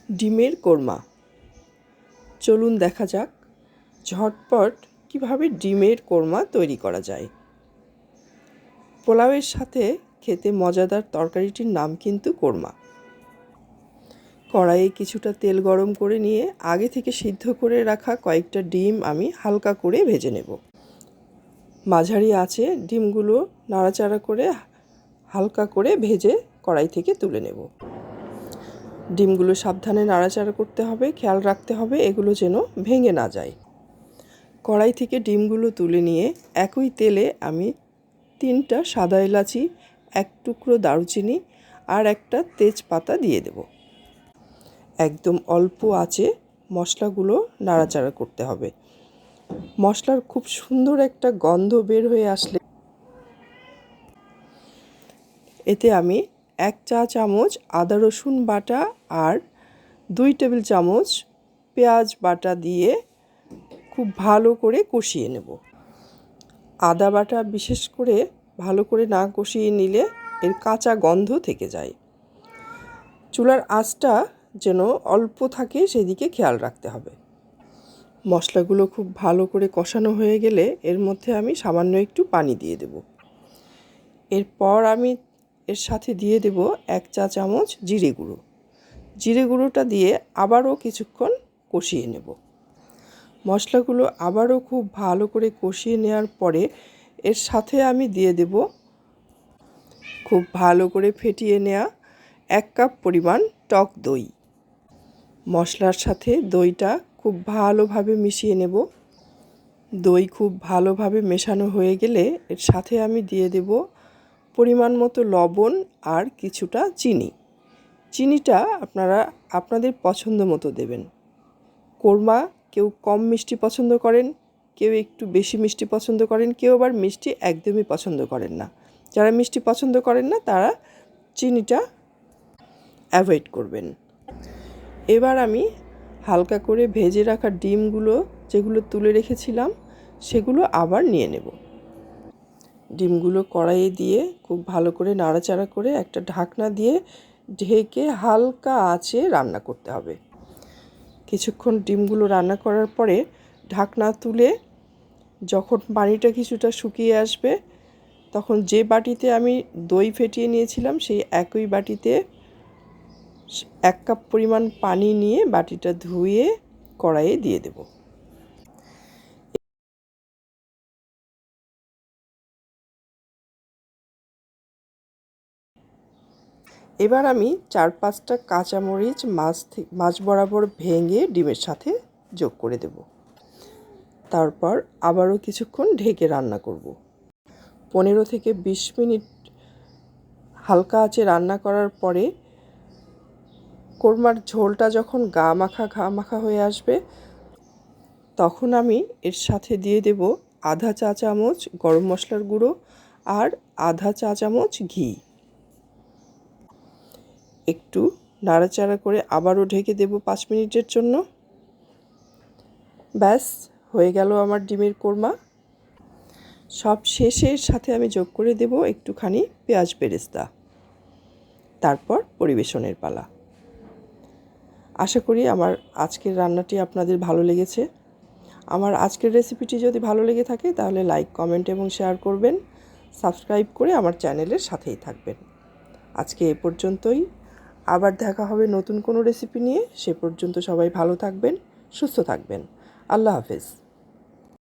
ডিমের কোরমা। চলুন দেখা যাক ঝটপট কিভাবে ডিমের কোরমা তৈরি করা যায়। পোলাওয়ের সাথে খেতে মজাদার তরকারিটির নাম কিন্তু কোরমা। কড়াইয়ে কিছুটা তেল গরম করে নিয়ে আগে থেকে সিদ্ধ করে রাখা কয়েকটা ডিম আমি হালকা করে ভেজে নেব। মাঝারি আঁচে ডিমগুলো নাড়াচাড়া করে হালকা করে ভেজে কড়াই থেকে তুলে নেব। ডিমগুলো সাবধানে নাড়াচাড়া করতে হবে, খেয়াল রাখতে হবে এগুলো যেন ভেঙে না যায়। কড়াই থেকে ডিমগুলো তুলে নিয়ে একই তেলে আমি 3টা সাদা এলাচি, 1 টুকরো দারুচিনি আর একটা তেজপাতা দিয়ে দেব। একদম অল্প আঁচে মশলাগুলো নাড়াচাড়া করতে হবে। মশলার খুব সুন্দর একটা গন্ধ বের হয়ে আসলে এতে আমি 1 চা চামচ আদা রসুন বাটা আর 2 টেবিল চামচ পেঁয়াজ বাটা দিয়ে খুব ভালো করে কষিয়ে নেব। আদা বাটা বিশেষ করে ভালো করে না কষিয়ে নিলে এর কাঁচা গন্ধ থেকে যায়। চুলার আঁচটা যেন অল্প থাকে সেদিকে খেয়াল রাখতে হবে। মশলাগুলো খুব ভালো করে কষানো হয়ে গেলে এর মধ্যে আমি সামান্য একটু পানি দিয়ে দেব। এরপর আমি এর সাথে দিয়ে দেব 1 চা চামচ জিরে গুঁড়ো। জিরে গুঁড়োটা দিয়ে আবারও কিছুক্ষণ কষিয়ে নেব। মশলাগুলো আবারও খুব ভালো করে কষিয়ে নেওয়ার পরে এর সাথে আমি দিয়ে দেব খুব ভালো করে ফেটিয়ে নেওয়া 1 কাপ পরিমাণ টক দই। মশলার সাথে দইটা খুব ভালোভাবে মিশিয়ে নেব। দই খুব ভালোভাবে মেশানো হয়ে গেলে এর সাথে আমি দিয়ে দেব পরিমাণ মতো লবণ আর কিছুটা চিনি। চিনিটা আপনারা আপনাদের পছন্দ মতো দেবেন। কোরমা কেউ কম মিষ্টি পছন্দ করেন, কেউ একটু বেশি মিষ্টি পছন্দ করেন, কেউ আবার মিষ্টি একদমই পছন্দ করেন না। যারা মিষ্টি পছন্দ করেন না তারা চিনিটা অ্যাভয়েড করবেন। এবার আমি হালকা করে ভেজে রাখা ডিমগুলো যেগুলো তুলে রেখেছিলাম সেগুলো আবার নিয়ে নেব। ডিমগুলো কড়াইয়ে দিয়ে খুব ভালো করে নাড়াচাড়া করে একটা ঢাকনা দিয়ে ঢেকে হালকা আঁচে রান্না করতে হবে। কিছুক্ষণ ডিমগুলো রান্না করার পরে ঢাকনা তুলে যখন পানিটা কিছুটা শুকিয়ে আসবে তখন যে বাটিতে আমি দই ফেটিয়ে নিয়েছিলাম সেই একই বাটিতে 1 কাপ পরিমাণ পানি নিয়ে বাটিটা ধুয়ে কড়াইয়ে দিয়ে দেব। এবার আমি 4-5টা কাঁচামরিচ মাছ বরাবর ভেঙে ডিমের সাথে যোগ করে দেব। তারপর আবারও কিছুক্ষণ ঢেকে রান্না করব। 15 থেকে 20 মিনিট হালকা আঁচে রান্না করার পরে কোরমার ঝোলটা যখন গা মাখা হয়ে আসবে তখন আমি এর সাথে দিয়ে দেব আধা চা চামচ গরম মশলার গুঁড়ো আর আধা চা চামচ ঘি। একটু নাড়াচাড়া করে আবারও ঢেকে দেব 5 মিনিটের জন্য। ব্যাস হয়ে গেল আমার ডিমের কোরমা। সব শেষের সাথে আমি যোগ করে দেব একটুখানি পেঁয়াজ বেরেস্তা। তারপর পরিবেশনের পালা। আশা করি আমার আজকের রান্নাটি আপনাদের ভালো লেগেছে। আমার আজকের রেসিপিটি যদি ভালো লেগে থাকে তাহলে লাইক, কমেন্ট এবং শেয়ার করবেন। সাবস্ক্রাইব করে আমার চ্যানেলের সাথেই থাকবেন। আজকে এ পর্যন্তই। আবার দেখা হবে নতুন কোনো রেসিপি নিয়ে। সে পর্যন্ত সবাই ভালো থাকবেন, সুস্থ থাকবেন। আল্লাহ হাফেজ।